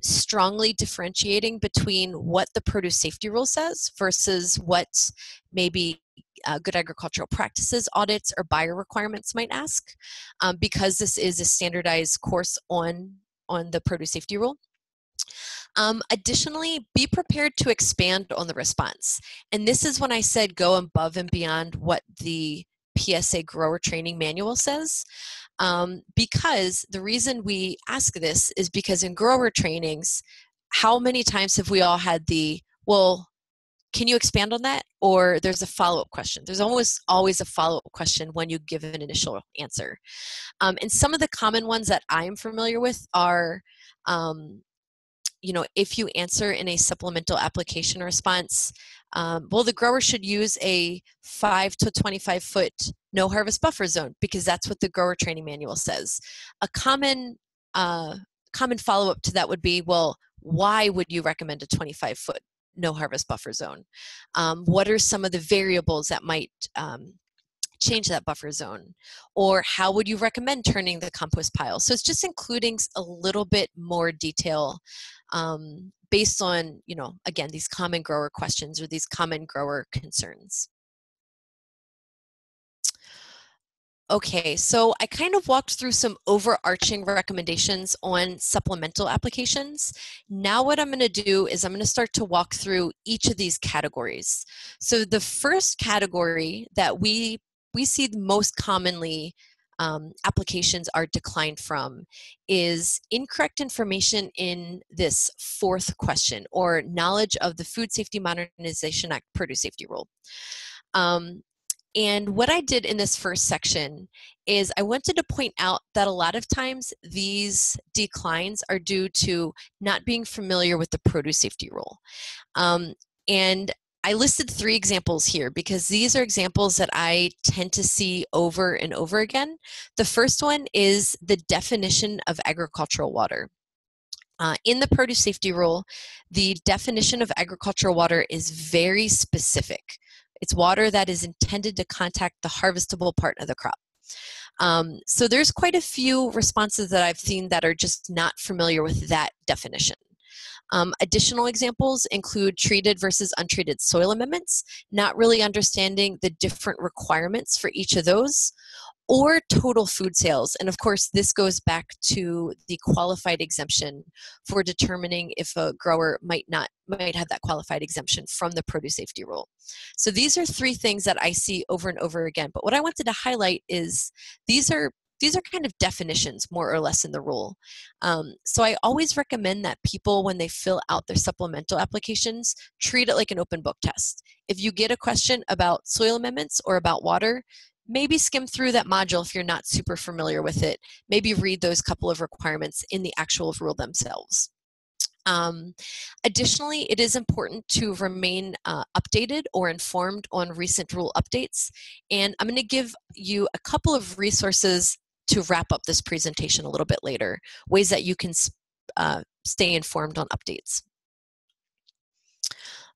[SPEAKER 2] strongly differentiating between what the produce safety rule says versus what maybe good agricultural practices audits or buyer requirements might ask, because this is a standardized course on the produce safety rule. Additionally, be prepared to expand on the response. And this is when I said go above and beyond what the PSA grower training manual says. Because the reason we ask this is because in grower trainings, how many times have we all had the, well, can you expand on that? Or there's a follow-up question. There's almost always a follow-up question when you give an initial answer. And some of the common ones that I'm familiar with are, if you answer in a supplemental application response, well, the grower should use a 5 to 25 foot no harvest buffer zone because that's what the grower training manual says. A common follow-up to that would be, well, why would you recommend a 25 foot no harvest buffer zone? What are some of the variables that might change that buffer zone? Or how would you recommend turning the compost pile? So it's just including a little bit more detail based on, again, these common grower questions or these common grower concerns. Okay, so I kind of walked through some overarching recommendations on supplemental applications. Now what I'm going to do is I'm going to start to walk through each of these categories. So the first category that we see the most commonly applications are declined from is incorrect information in this fourth question, or knowledge of the Food Safety Modernization Act produce safety rule. And what I did in this first section is I wanted to point out that a lot of times these declines are due to not being familiar with the produce safety rule. And I listed 3 examples here because these are examples that I tend to see over and over again. The first one is the definition of agricultural water. In the produce safety rule, the definition of agricultural water is very specific. It's water that is intended to contact the harvestable part of the crop. So there's quite a few responses that I've seen that are just not familiar with that definition. Additional examples include treated versus untreated soil amendments, not really understanding the different requirements for each of those, or total food sales. And of course, this goes back to the qualified exemption for determining if a grower might have that qualified exemption from the produce safety rule. So these are 3 things that I see over and over again. But what I wanted to highlight is these are kind of definitions, more or less, in the rule. So I always recommend that people, when they fill out their supplemental applications, treat it like an open book test. If you get a question about soil amendments or about water, maybe skim through that module if you're not super familiar with it. Maybe read those couple of requirements in the actual rule themselves. Additionally, it is important to remain updated or informed on recent rule updates. And I'm going to give you a couple of resources to wrap up this presentation a little bit later, ways that you can stay informed on updates.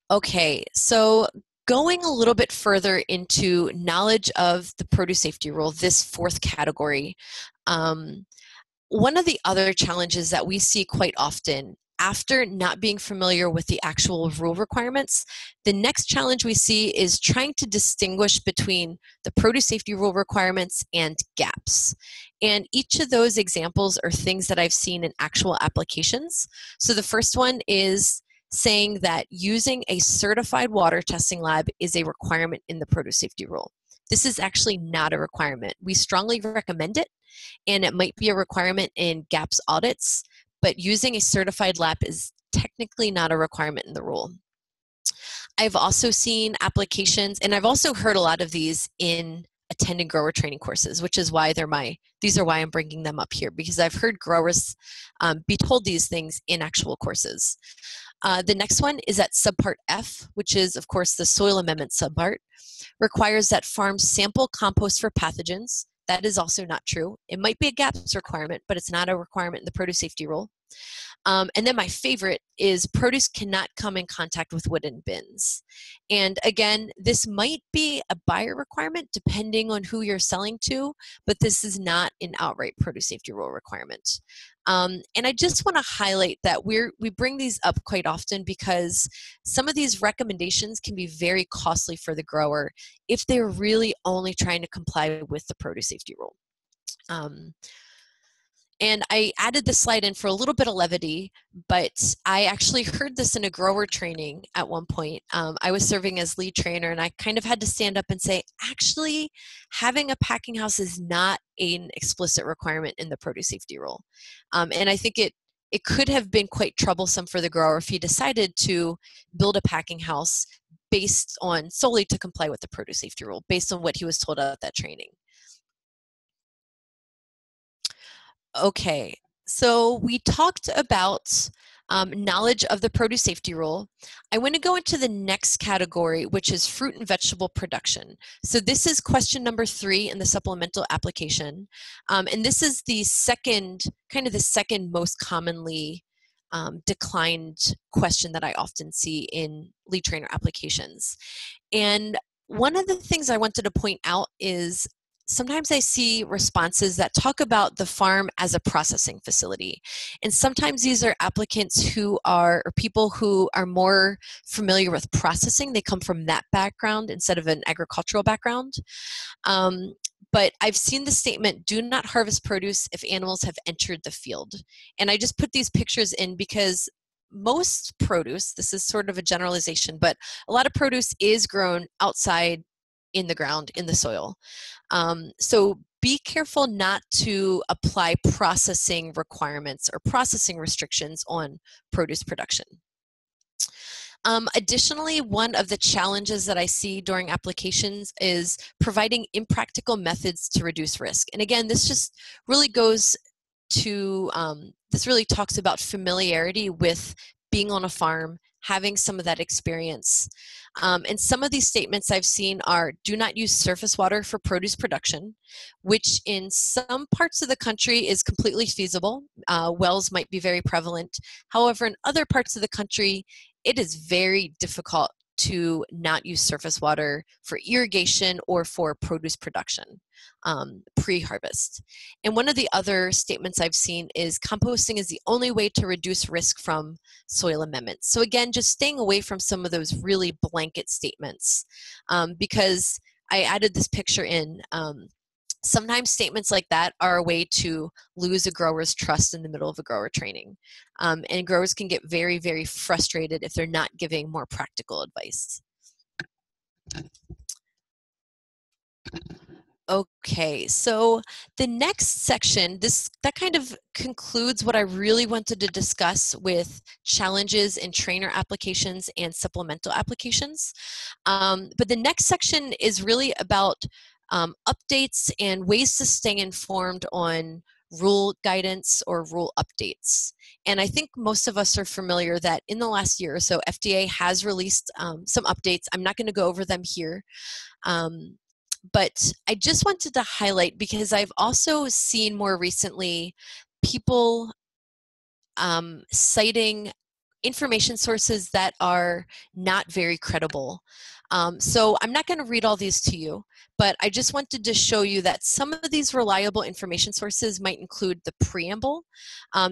[SPEAKER 2] Okay, so going a little bit further into knowledge of the produce safety rule, this 4th category, one of the other challenges that we see quite often after not being familiar with the actual rule requirements, the next challenge we see is trying to distinguish between the produce safety rule requirements and gaps. And each of those examples are things that I've seen in actual applications. So the first one is saying that using a certified water testing lab is a requirement in the produce safety rule. This is actually not a requirement. We strongly recommend it, and it might be a requirement in GAPS audits, but using a certified lab is technically not a requirement in the rule. I've also seen applications, and I've also heard a lot of these in attending grower training courses, which is why these are why I'm bringing them up here, because I've heard growers be told these things in actual courses. The next one is at subpart F, which is, of course, the soil amendment subpart, requires that farms sample compost for pathogens. That is also not true. It might be a GAPS requirement, but it's not a requirement in the produce safety rule. And then my favorite is produce cannot come in contact with wooden bins. And again, this might be a buyer requirement depending on who you're selling to, but this is not an outright produce safety rule requirement. And I just want to highlight that we bring these up quite often because some of these recommendations can be very costly for the grower if they're really only trying to comply with the produce safety rule. And I added this slide in for a little bit of levity, but I actually heard this in a grower training at one point. I was serving as lead trainer, and I kind of had to stand up and say, actually, having a packing house is not an explicit requirement in the produce safety rule. And I think it could have been quite troublesome for the grower if he decided to build a packing house based on solely to comply with the produce safety rule, based on what he was told at that training. Okay, so we talked about knowledge of the produce safety rule. I want to go into the next category, which is fruit and vegetable production. So this is question number 3 in the supplemental application. And this is the second, kind of the second most commonly declined question that I often see in lead trainer applications. And one of the things I wanted to point out is sometimes I see responses that talk about the farm as a processing facility. And sometimes these are applicants who are, or people who are more familiar with processing. They come from that background instead of an agricultural background. But I've seen the statement, do not harvest produce if animals have entered the field. And I just put these pictures in because most produce, this is sort of a generalization, but a lot of produce is grown outside in the ground, in the soil. So be careful not to apply processing requirements or processing restrictions on produce production. Additionally, one of the challenges that I see during applications is providing impractical methods to reduce risk. And again, this just really goes to, this really talks about familiarity with being on a farm, having some of that experience. And some of these statements I've seen are, do not use surface water for produce production, which in some parts of the country is completely feasible. Wells might be very prevalent. However, in other parts of the country, it is very difficult to not use surface water for irrigation or for produce production pre-harvest. And one of the other statements I've seen is composting is the only way to reduce risk from soil amendments. So again, just staying away from some of those really blanket statements because I added this picture in. Sometimes statements like that are a way to lose a grower's trust in the middle of a grower training. And growers can get very, very frustrated if they're not giving more practical advice. Okay, so the next section, that kind of concludes what I really wanted to discuss with challenges in trainer applications and supplemental applications. But the next section is really about updates and ways to stay informed on rule guidance or rule updates. And I think most of us are familiar that in the last year or so, FDA has released some updates. I'm not going to go over them here. But I just wanted to highlight, because I've also seen more recently people citing information sources that are not very credible. So I'm not going to read all these to you, but I just wanted to show you that some of these reliable information sources might include the Preamble.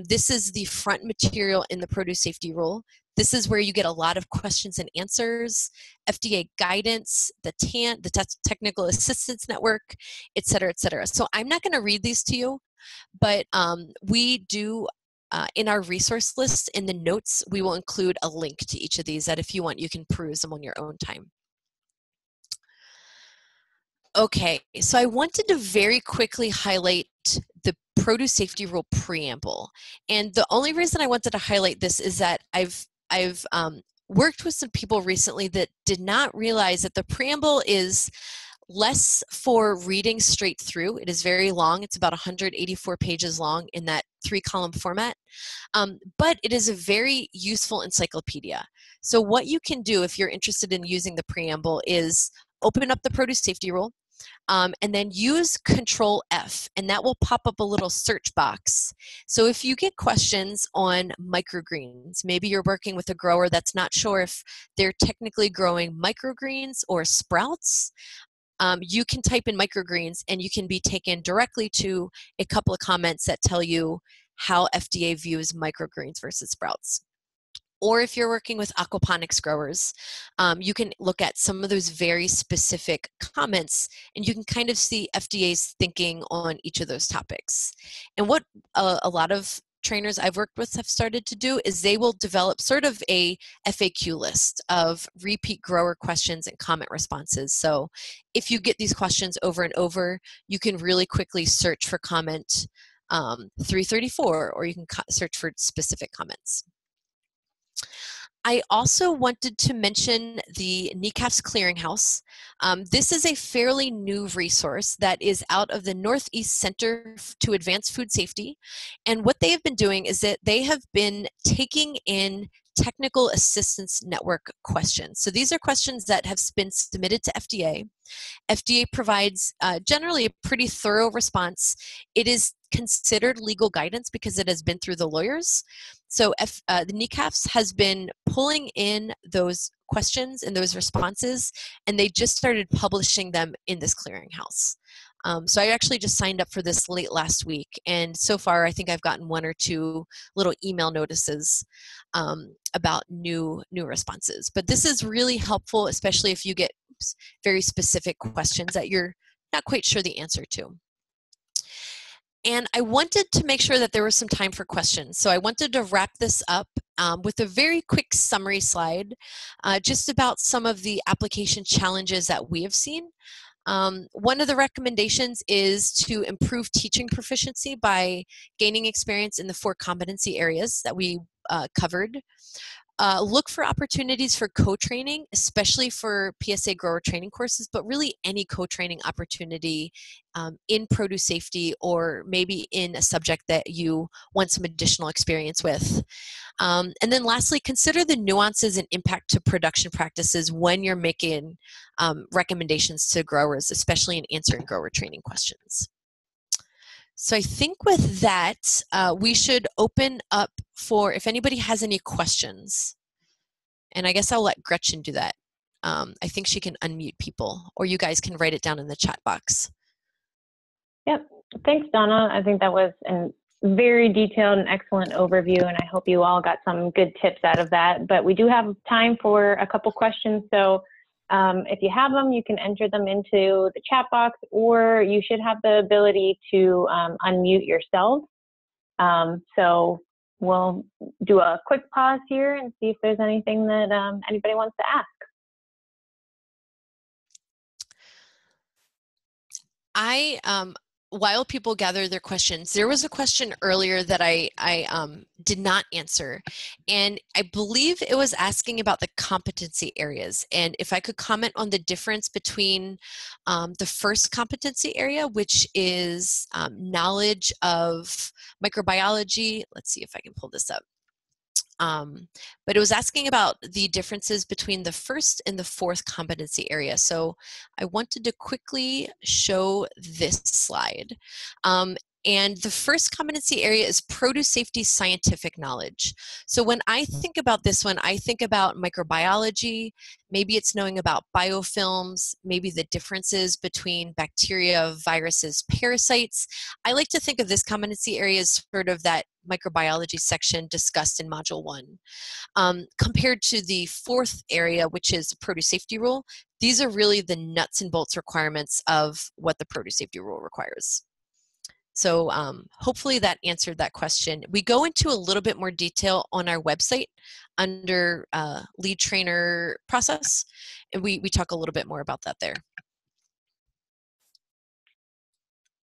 [SPEAKER 2] This is the front material in the produce safety rule. This is where you get a lot of questions and answers, FDA guidance, the TAN, the Technical Assistance Network, et cetera, et cetera. So I'm not going to read these to you, but we do, in our resource list, in the notes, we will include a link to each of these that if you want, you can peruse them on your own time. Okay, so I wanted to very quickly highlight the Produce Safety Rule Preamble. And the only reason I wanted to highlight this is that I've worked with some people recently that did not realize that the Preamble is less for reading straight through. It is very long. It's about 184 pages long in that 3-column format. But it is a very useful encyclopedia. So what you can do if you're interested in using the Preamble is open up the Produce Safety Rule, and then use Control F, and that will pop up a little search box. So if you get questions on microgreens, maybe you're working with a grower that's not sure if they're technically growing microgreens or sprouts, you can type in microgreens and you can be taken directly to a couple of comments that tell you how FDA views microgreens versus sprouts. Or if you're working with aquaponics growers, you can look at some of those very specific comments and you can kind of see FDA's thinking on each of those topics. And what a lot of trainers I've worked with have started to do is they will develop sort of a FAQ list of repeat grower questions and comment responses. So if you get these questions over and over, you can really quickly search for comment 334, or you can search for specific comments. I also wanted to mention the Kneecaps Clearinghouse. This is a fairly new resource that is out of the Northeast Center to Advance Food Safety. And what they have been doing is that they have been taking in technical assistance network questions. So these are questions that have been submitted to FDA. FDA provides generally a pretty thorough response. It is considered legal guidance because it has been through the lawyers. So the Kneecaps has been pulling in those questions and those responses, and they just started publishing them in this clearinghouse. So I actually just signed up for this late last week, and so far I think I've gotten 1 or 2 little email notices about new responses. But this is really helpful, especially if you get very specific questions that you're not quite sure the answer to. And I wanted to make sure that there was some time for questions. So I wanted to wrap this up with a very quick summary slide just about some of the application challenges that we have seen. One of the recommendations is to improve teaching proficiency by gaining experience in the 4 competency areas that we covered. Look for opportunities for co-training, especially for PSA grower training courses, but really any co-training opportunity in produce safety, or maybe in a subject that you want some additional experience with. And then lastly, consider the nuances and impact to production practices when you're making recommendations to growers, especially in answering grower training questions. So I think with that, we should open up for if anybody has any questions. And I guess I'll let Gretchen do that. I think she can unmute people, or you guys can write it down in the chat box.
[SPEAKER 1] Yep. Thanks, Donna. I think that was a very detailed and excellent overview, and I hope you all got some good tips out of that. But we do have time for a couple questions, so if you have them, you can enter them into the chat box, or you should have the ability to unmute yourself. So we'll do a quick pause here and see if there's anything that anybody wants to ask.
[SPEAKER 2] While people gather their questions, there was a question earlier that I did not answer, and I believe it was asking about the competency areas, and if I could comment on the difference between the first competency area, which is knowledge of microbiology. Let's see if I can pull this up. But it was asking about the differences between the first and the 4th competency area. So I wanted to quickly show this slide. And the first competency area is produce safety scientific knowledge. So when I think about this one, I think about microbiology. Maybe it's knowing about biofilms, maybe the differences between bacteria, viruses, parasites. I like to think of this competency area as sort of that microbiology section discussed in Module 1. Compared to the 4th area, which is produce safety rule, these are really the nuts and bolts requirements of what the produce safety rule requires. So hopefully that answered that question. We go into a little bit more detail on our website under lead trainer process, and we talk a little bit more about that there.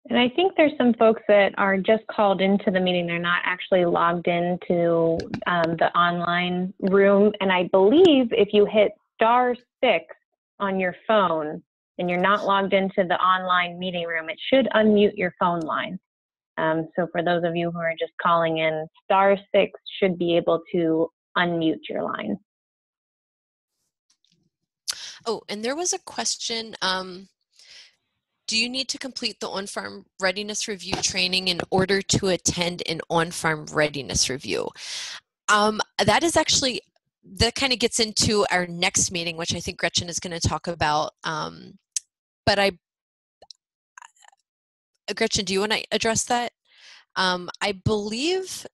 [SPEAKER 1] And I think there's some folks that are just called into the meeting. They're not actually logged into the online room. And I believe if you hit *6 on your phone and you're not logged into the online meeting room, it should unmute your phone line. So for those of you who are just calling in, *6 should be able to unmute your line.
[SPEAKER 2] Oh, and there was a question. Do you need to complete the on-farm readiness review training in order to attend an on-farm readiness review? That is actually, that kind of gets into our next meeting, which I think Gretchen is going to talk about. But Gretchen, do you want to address that? I believe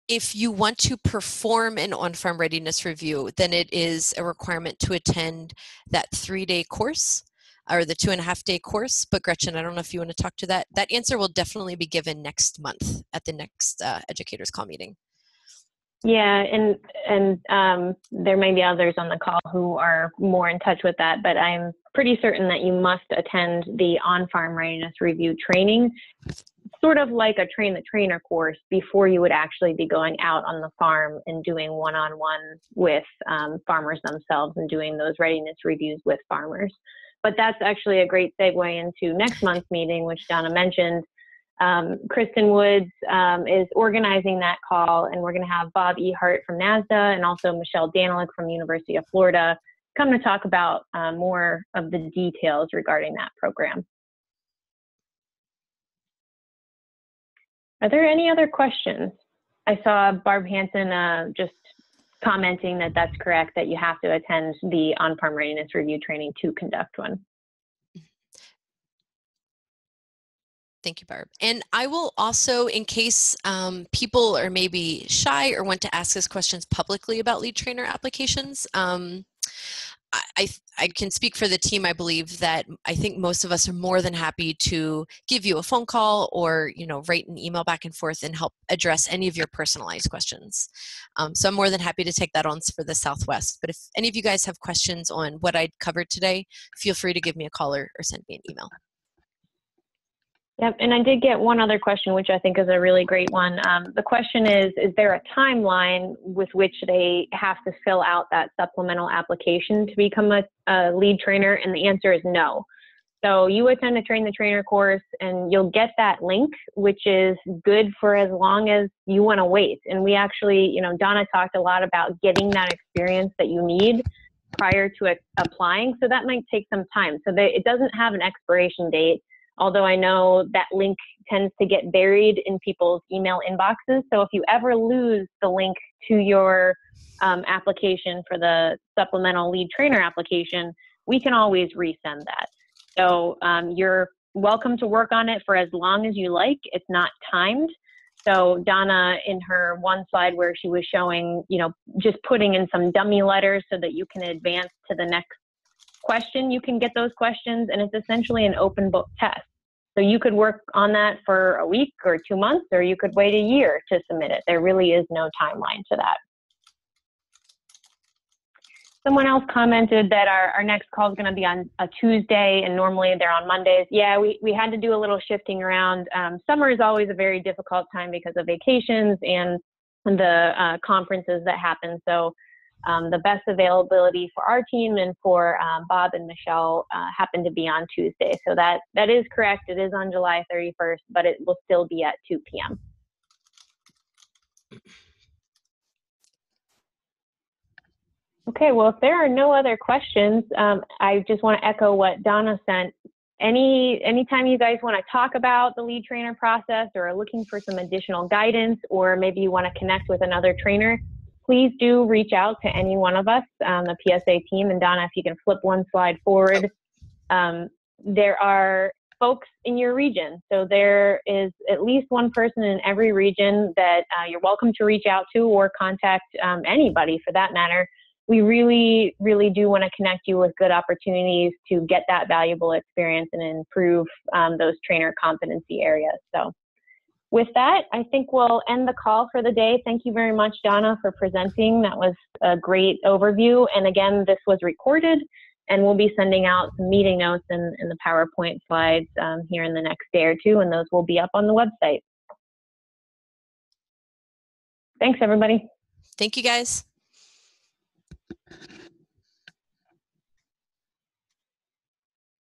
[SPEAKER 2] If you want to perform an on-farm readiness review, then it is a requirement to attend that 3-day course or the 2.5-day course. But Gretchen, I don't know if you want to talk to that. That answer will definitely be given next month at the next educators call meeting.
[SPEAKER 1] Yeah, and there may be others on the call who are more in touch with that, but I'm pretty certain that you must attend the on-farm readiness review training, sort of like a train the trainer course, before you would actually be going out on the farm and doing one-on-one with farmers themselves and doing those readiness reviews with farmers. But that's actually a great segue into next month's meeting, which Donna mentioned. Kristen Woods is organizing that call, and we're going to have Bob Ehart from NASDA and also Michelle Danilick from University of Florida come to talk about more of the details regarding that program. Are there any other questions? I saw Barb Hansen just commenting that that's correct, that you have to attend the on-farm readiness review training to conduct one.
[SPEAKER 2] Thank you, Barb. And I will also, in case people are maybe shy or want to ask us questions publicly about lead trainer applications, I can speak for the team. I believe that I think most of us are more than happy to give you a phone call or, you know, write an email back and forth and help address any of your personalized questions. So I'm more than happy to take that on for the Southwest. But if any of you guys have questions on what I covered today, feel free to give me a call or send me an email.
[SPEAKER 1] Yep, and I did get one other question, which I think is a really great one. The question is there a timeline with which they have to fill out that supplemental application to become a lead trainer? And the answer is no. So you attend a Train the Trainer course and you'll get that link, which is good for as long as you want to wait. And we actually, you know, Donna talked a lot about getting that experience that you need prior to applying. So that might take some time. So it doesn't have an expiration date. Although I know that link tends to get buried in people's email inboxes. So if you ever lose the link to your application for the supplemental lead trainer application, we can always resend that. So you're welcome to work on it for as long as you like. It's not timed. So Donna, in her one slide where she was showing, you know, just putting in some dummy letters so that you can advance to the next question, you can get those questions, and it's essentially an open book test. So you could work on that for a week or 2 months, or you could wait a year to submit it. There really is no timeline to that. Someone else commented that our next call is going to be on a Tuesday, and normally they're on Mondays. Yeah, we had to do a little shifting around. Summer is always a very difficult time because of vacations and the conferences that happen. So the best availability for our team and for Bob and Michelle happened to be on Tuesday. So that is correct. It is on July 31st, but it will still be at 2 p.m. Okay, well, if there are no other questions, I just want to echo what Donna sent. Anytime you guys want to talk about the lead trainer process or are looking for some additional guidance, or maybe you want to connect with another trainer, please do reach out to any one of us, the PSA team. And Donna, if you can flip one slide forward, there are folks in your region. So there is at least one person in every region that you're welcome to reach out to or contact anybody for that matter. We really, really do want to connect you with good opportunities to get that valuable experience and improve those trainer competency areas. So with that, I think we'll end the call for the day. Thank you very much, Donna, for presenting. That was a great overview. And again, this was recorded, and we'll be sending out some meeting notes and the PowerPoint slides here in the next day or two, and those will be up on the website. Thanks, everybody.
[SPEAKER 2] Thank you, guys.